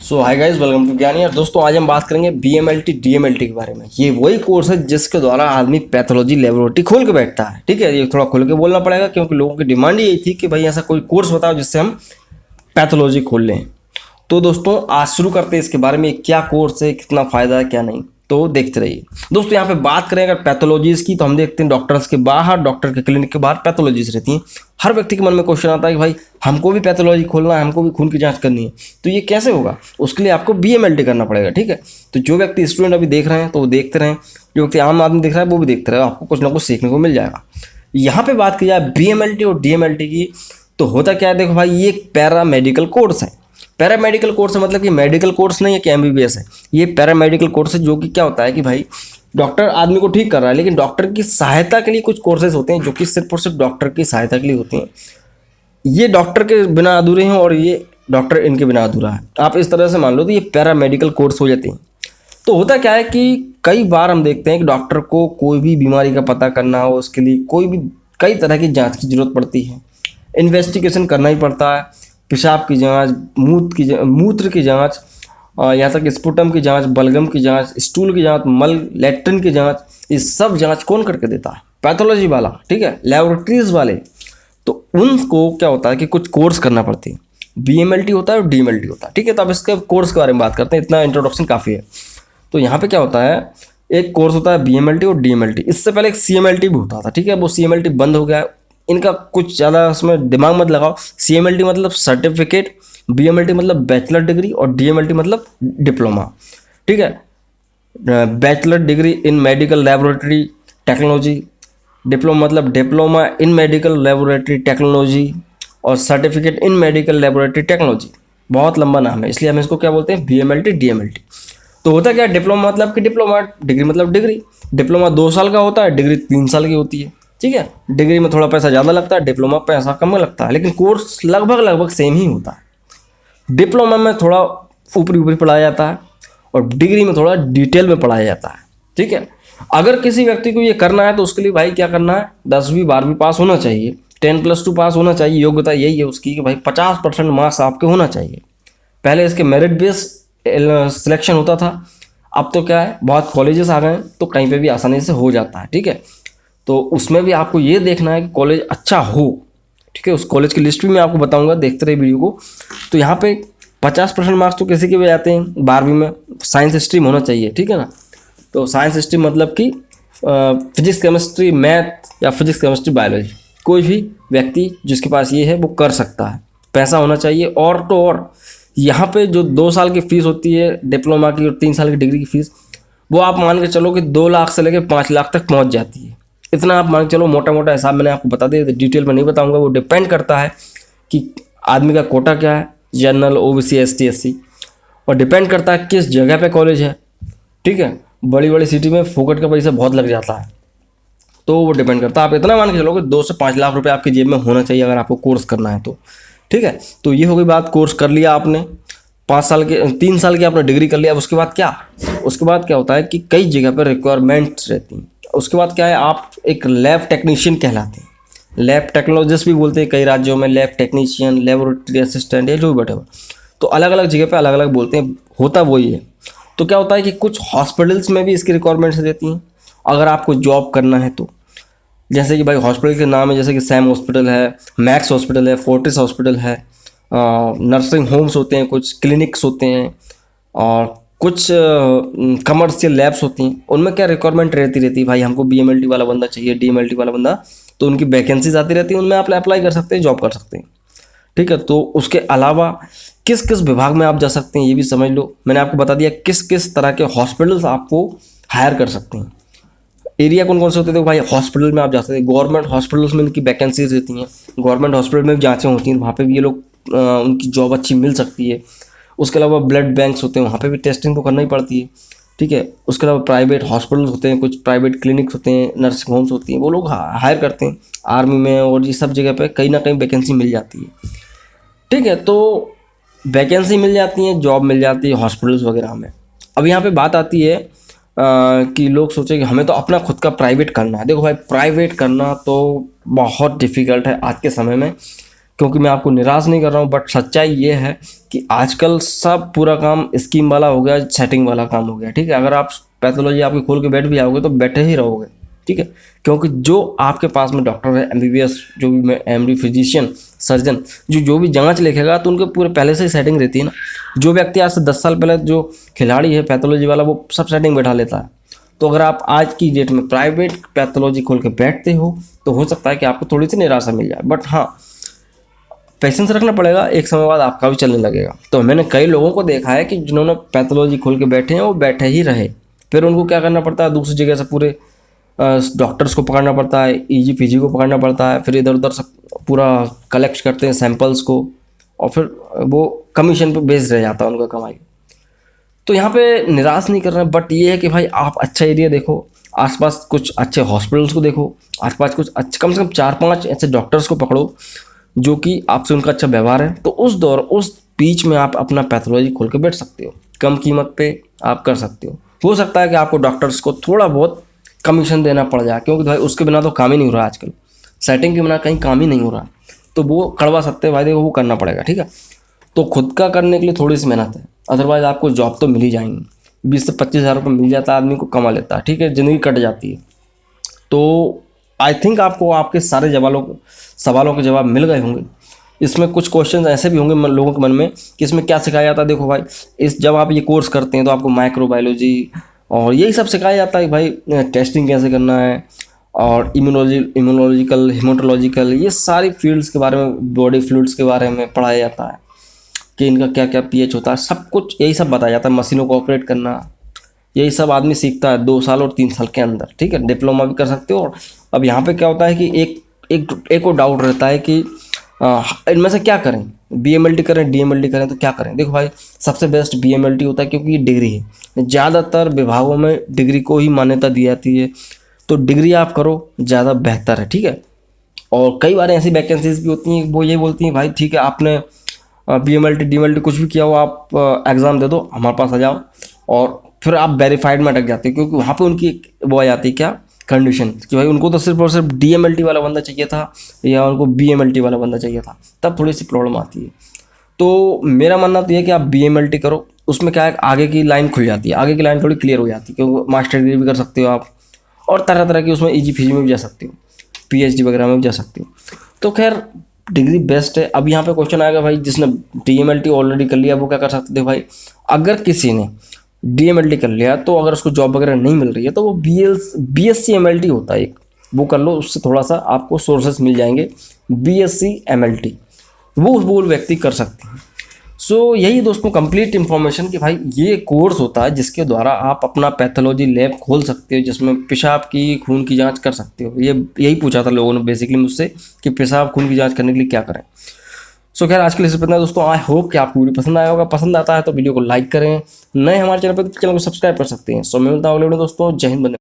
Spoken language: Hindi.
So hi guys, welcome to Gyani. और दोस्तों, आज हम बात करेंगे बीएमएलटी डीएमएलटी के बारे में। ये वही कोर्स है जिसके द्वारा आदमी पैथोलॉजी लेबोरेटरी खोल के बैठता है। ठीक है, ये थोड़ा खुल के बोलना पड़ेगा क्योंकि लोगों की डिमांड यही थी कि भाई ऐसा कोई कोर्स बताओ जिससे हम पैथोलॉजी खोल लें। तो दोस्तों, आज शुरू करते हैं इसके बारे में, क्या कोर्स है, कितना फ़ायदा है, क्या नहीं, तो देखते रहिए। दोस्तों, यहाँ पे बात करें अगर पैथोलॉजीज़ की, तो हम देखते हैं डॉक्टर्स के बाहर, डॉक्टर के क्लिनिक के बाहर पैथोलॉजीज रहती हैं। हर व्यक्ति के मन में क्वेश्चन आता है कि भाई हमको भी पैथोलॉजी खोलना है, हमको भी खून की जांच करनी है, तो ये कैसे होगा? उसके लिए आपको बीएमएलटी करना पड़ेगा। ठीक है, तो जो व्यक्ति स्टूडेंट अभी देख रहे हैं तो वो देखते रहें, जो व्यक्ति आम आदमी देख रहा है वो भी देखते रहे, आपको कुछ ना कुछ सीखने को मिल जाएगा। यहाँ पे बात की जाए बीएमएलटी और डीएमएलटी की, तो होता क्या है, देखो भाई, ये एक पैरा मेडिकल कोर्स है। पैरा मेडिकल कोर्स है मतलब कि मेडिकल कोर्स नहीं है कि एमबीबीएस है, ये पैरा मेडिकल कोर्स है। जो कि क्या होता है कि भाई डॉक्टर आदमी को ठीक कर रहा है, लेकिन डॉक्टर की सहायता के लिए कुछ कोर्सेज होते हैं जो कि सिर्फ और सिर्फ डॉक्टर की सहायता के लिए होते हैं। ये डॉक्टर के बिना अधूरे हैं और ये डॉक्टर इनके बिना अधूरा है। आप इस तरह से मान लो तो ये पैरा मेडिकल कोर्स हो जाते हैं। तो होता क्या है कि कई बार हम देखते हैं कि डॉक्टर को कोई भी बीमारी का पता करना हो, उसके लिए कई तरह की जांच की जरूरत पड़ती है, इन्वेस्टिगेशन करना ही पड़ता है। पेशाब की जांच, मूत्र की जांच, यहाँ तक स्पुटम की जांच, बलगम की जांच, स्टूल की जांच, मल लैट्रिन की जांच, ये सब जांच कौन करके देता है? पैथोलॉजी वाला। ठीक है, लेबोरेटरीज वाले। तो उनको क्या होता है कि कुछ कोर्स करना पड़ती है। बीएमएलटी होता है और डीएमएलटी होता है। ठीक है, तो अब इसके कोर्स के बारे में बात करते हैं, इतना इंट्रोडक्शन काफ़ी है। तो यहाँ पे क्या होता है, एक कोर्स होता है बीएमएलटी और डीएमएलटी। इससे पहले एक सीएमएलटी भी होता था। ठीक है, वो सीएमएलटी बंद हो गया है। इनका कुछ ज़्यादा उसमें दिमाग मत लगाओ। सीएमएलटी मतलब सर्टिफिकेट, बीएमएलटी मतलब बैचलर डिग्री और डीएमएलटी मतलब डिप्लोमा। ठीक है, bachelor degree in medical laboratory technology, diploma मतलब diploma in medical laboratory technology, और certificate in medical laboratory technology. बहुत लंबा नाम है, इसलिए हम इसको क्या बोलते हैं, बीएमएलटी डीएमएलटी। तो होता क्या है, डिप्लोमा मतलब कि डिप्लोमा, डिग्री मतलब डिग्री। डिप्लोमा 2 साल का होता है, डिग्री 3 साल की होती है। ठीक है, डिग्री में थोड़ा पैसा ज़्यादा लगता है, डिप्लोमा पैसा कम लगता है, लेकिन कोर्स लगभग सेम ही होता है। डिप्लोमा में थोड़ा ऊपरी पढ़ाया जाता है और डिग्री में थोड़ा डिटेल में पढ़ाया जाता है। ठीक है, अगर किसी व्यक्ति को ये करना है तो उसके लिए भाई क्या करना है, 10वीं 12वीं पास होना चाहिए, 10+2 पास होना चाहिए। योग्यता यही है उसकी कि भाई 50% मार्क्स आपके होना चाहिए। पहले इसके मेरिट बेस सिलेक्शन होता था, अब तो क्या है, बहुत कॉलेजेस आ गए हैं तो कहीं पे भी आसानी से हो जाता है। ठीक है, तो उसमें भी आपको ये देखना है कि कॉलेज अच्छा हो। ठीक है, उस कॉलेज की लिस्ट भी मैं आपको बताऊंगा, देखते रहे वीडियो को। तो यहाँ पे 50% मार्क्स तो किसी के भी आते हैं। 12वीं में साइंस स्ट्रीम होना चाहिए। ठीक है ना, तो साइंस स्ट्रीम मतलब कि फिजिक्स केमिस्ट्री मैथ या फिजिक्स केमिस्ट्री बायोलॉजी, कोई भी व्यक्ति जिसके पास ये है वो कर सकता है। पैसा होना चाहिए। और तो और यहाँ पे जो 2 साल की फ़ीस होती है डिप्लोमा की और 3 साल की डिग्री की फ़ीस, वो आप मान के चलो कि 2 लाख से लेकर 5 लाख तक पहुँच जाती है। इतना आप मान के चलो, मोटा मोटा हिसाब मैंने आपको बता दिया, डिटेल में नहीं बताऊंगा। वो डिपेंड करता है कि आदमी का कोटा क्या है, जनरल, ओबीसी, एसटी, एससी, और डिपेंड करता है किस जगह पे कॉलेज है। ठीक है, बड़ी बड़ी सिटी में फोकट का पैसा बहुत लग जाता है, तो वो डिपेंड करता है। आप इतना मान के चलो कि 2 से 5 लाख रुपये आपकी जेब में होना चाहिए अगर आपको कोर्स करना है तो। ठीक है, तो ये हो गई बात। कोर्स कर लिया आपने, 3 साल की आपने डिग्री कर लिया। उसके बाद क्या होता है कि कई जगह पर रिक्वायरमेंट्स रहती हैं। उसके बाद क्या है, आप एक लैब टेक्नीशियन कहलाते हैं। लैब टेक्नोलॉजिस्ट भी बोलते हैं कई राज्यों में, लैब टेक्नीशियन, लेबोरेटरी असिस्टेंट, या जो भी बैठे, तो अलग अलग जगह पे अलग अलग बोलते हैं। होता वही है। तो क्या होता है कि कुछ हॉस्पिटल्स में भी इसकी रिक्वायरमेंट्स रहती हैं अगर आपको जॉब करना है तो। जैसे कि भाई हॉस्पिटल के नाम है, जैसे कि सैम हॉस्पिटल है, मैक्स हॉस्पिटल है, फोर्टिस हॉस्पिटल है, नर्सिंग होम्स होते हैं, कुछ क्लिनिक्स होते हैं, और कुछ कमर्शियल लैब्स होती हैं। उनमें क्या रिक्वायरमेंट रहती है, भाई हमको बीएमएलटी वाला बंदा चाहिए, डीएमएलटी वाला बंदा, तो उनकी वैकेंसीज आती रहती हैं, उनमें आप अप्लाई कर सकते हैं, जॉब कर सकते हैं। ठीक है, तो उसके अलावा किस किस विभाग में आप जा सकते हैं ये भी समझ लो। मैंने आपको बता दिया किस किस तरह के हॉस्पिटल्स आपको हायर कर सकते हैं। एरिया कौन कौन से होते थे भाई, हॉस्पिटल में आप जा सकते हैं। गवर्नमेंट हॉस्पिटल्स में इनकी वैकेंसीज रहती हैं, गवर्नमेंट हॉस्पिटल में भी जाँचें होती हैं, वहाँ पे भी ये लोग उनकी जॉब अच्छी मिल सकती है। उसके अलावा ब्लड बैंक्स होते हैं, वहाँ पे भी टेस्टिंग तो करना ही पड़ती है। ठीक है, उसके अलावा प्राइवेट हॉस्पिटल्स होते हैं, कुछ प्राइवेट क्लिनिक्स होते हैं, नर्सिंग होम्स होती हैं, वो लोग हायर करते हैं। आर्मी में और ये सब जगह पे कहीं ना कहीं वैकेंसी मिल जाती है। ठीक है, तो वैकेंसी मिल जाती है, जॉब मिल जाती है हॉस्पिटल्स वगैरह में। अब यहाँ पे बात आती है कि लोग सोचे कि हमें तो अपना खुद का प्राइवेट करना है। देखो भाई, प्राइवेट करना तो बहुत डिफ़िकल्ट है आज के समय में, क्योंकि मैं आपको निराश नहीं कर रहा हूँ, बट सच्चाई ये है कि आजकल सब पूरा काम स्कीम वाला हो गया, सेटिंग वाला काम हो गया, ठीक है। अगर आप पैथोलॉजी आपकी खोल के बैठ भी आओगे तो बैठे ही रहोगे, ठीक है। क्योंकि जो आपके पास में डॉक्टर है, एमबीबीएस, जो भी एमडी, फिजिशियन, सर्जन, जो भी जांच लिखेगा तो उनके पूरे पहले से ही सेटिंग रहती है ना। जो व्यक्ति आज से 10 साल पहले जो खिलाड़ी है पैथोलॉजी वाला, वो सब सेटिंग बैठा लेता है। तो अगर आप आज की डेट में प्राइवेट पैथोलॉजी खोल के बैठते हो तो हो सकता है कि आपको थोड़ी सी निराशा मिल जाए, बट हाँ, पेशेंस रखना पड़ेगा, एक समय बाद आपका भी चलने लगेगा। तो मैंने कई लोगों को देखा है कि जिन्होंने पैथोलॉजी खोल के बैठे हैं वो बैठे ही रहे, फिर उनको क्या करना पड़ता है, दूसरी जगह से पूरे डॉक्टर्स को पकड़ना पड़ता है, ईजी पीजी को पकड़ना पड़ता है, फिर इधर उधर सब पूरा कलेक्ट करते हैं सैंपल्स को, और फिर वो कमीशन पे बेस्ड रह जाता है उनका कमाई। तो यहाँ पे निराश नहीं कर रहे हैं, बट ये है कि भाई आप अच्छा एरिया देखो, आसपास कुछ अच्छे हॉस्पिटल्स को देखो, आसपास कुछ अच्छे कम से कम 4-5 ऐसे डॉक्टर्स को पकड़ो जो कि आपसे उनका अच्छा व्यवहार है। तो उस बीच में आप अपना पैथोलॉजी खोल के बैठ सकते हो, कम कीमत पे आप कर सकते हो सकता है कि आपको डॉक्टर्स को थोड़ा बहुत कमीशन देना पड़ जाए, क्योंकि भाई उसके बिना तो काम ही नहीं हो रहा आजकल, सेटिंग के बिना कहीं काम ही नहीं हो रहा। तो वो कड़वा सत्य भाई देखो, वो करना पड़ेगा, ठीक है। तो खुद का करने के लिए थोड़ी सी मेहनत है, अदरवाइज आपको जॉब तो मिल ही जाएंगी, 20 से 25 हज़ार रुपये मिल जाता है, आदमी को कमा लेता है, ठीक है, ज़िंदगी कट जाती है। तो आई थिंक आपको आपके सारे सवालों के जवाब मिल गए होंगे। इसमें कुछ क्वेश्चन ऐसे भी होंगे लोगों के मन में कि इसमें क्या सिखाया जाता है। देखो भाई, जब आप ये कोर्स करते हैं तो आपको माइक्रोबायोलॉजी और यही सब सिखाया जाता है भाई, टेस्टिंग कैसे करना है, और इम्यूनोलॉजिकल, हेमाटोलॉजिकल, ये सारी फील्ड्स के बारे में, बॉडी फ्लूइड्स के बारे में पढ़ाया जाता है कि इनका क्या क्या पीएच होता है, सब कुछ यही सब बताया जाता है। मशीनों को ऑपरेट करना, यही सब आदमी सीखता है 2 साल और 3 साल के अंदर, ठीक है। डिप्लोमा भी कर सकते हो। और अब यहाँ पे क्या होता है कि एक को डाउट रहता है कि इनमें से क्या करें, बीएमएलटी करें, डीएमएलटी करें, तो क्या करें। देखो भाई, सबसे बेस्ट बीएमएलटी होता है, क्योंकि ये डिग्री है। ज़्यादातर विभागों में डिग्री को ही मान्यता दी जाती है, तो डिग्री आप करो ज़्यादा बेहतर है, ठीक है। और कई बार ऐसी वैकेंसीज भी होती हैं, वो ये बोलती हैं भाई ठीक है, आपने बीएमएलटी डीएमएलटी कुछ भी किया हो, आप एग्ज़ाम दे दो, हमारे पास आ जाओ, और फिर आप वेरीफाइड में अटक जाते हैं, क्योंकि वहाँ पे उनकी वो आ जाती है क्या कंडीशन कि भाई उनको तो सिर्फ और सिर्फ डीएमएलटी वाला बंदा चाहिए था, या उनको बीएमएलटी वाला बंदा चाहिए था, तब थोड़ी सी प्रॉब्लम आती है। तो मेरा मानना तो ये है कि आप बीएमएलटी करो, उसमें क्या है, आगे की लाइन खुल जाती है, आगे की लाइन थोड़ी क्लियर हो जाती है, क्योंकि मास्टर डिग्री भी कर सकते हो आप, और तरह तरह की उसमें ईजी फीजी में भी जा सकते हो, पीएचडी वगैरह में भी जा सकते हो। तो खैर डिग्री बेस्ट है। अब यहाँ पे क्वेश्चन आएगा भाई, जिसने डीएमएलटी ऑलरेडी कर लिया वो क्या कर सकते थे भाई। अगर किसी ने डीएमएलटी कर लिया तो अगर उसको जॉब वगैरह नहीं मिल रही है तो वो बीएससी एमएलटी होता है एक, वो कर लो, उससे थोड़ा सा आपको सोर्सेस मिल जाएंगे। बीएससी एमएलटी वो व्यक्ति कर सकते हैं। सो यही दोस्तों कंप्लीट इन्फॉर्मेशन कि भाई ये कोर्स होता है जिसके द्वारा आप अपना पैथोलॉजी लैब खोल सकते हो, जिसमें पेशाब की, खून की जांच कर सकते हो। ये यही पूछा था लोगों ने बेसिकली मुझसे कि पेशाब खून की जांच करने के लिए क्या करें। सो खैर आज के लिए सिर्फ इतना दोस्तों। आई होप कि आपको वीडियो पसंद आया होगा। पसंद आता है तो वीडियो को लाइक करें, नए हमारे चैनल पर तो चैनल को सब्सक्राइब कर सकते हैं। सो मैं मिलता हूँ अगले वीडियो दोस्तों। जय हिंद।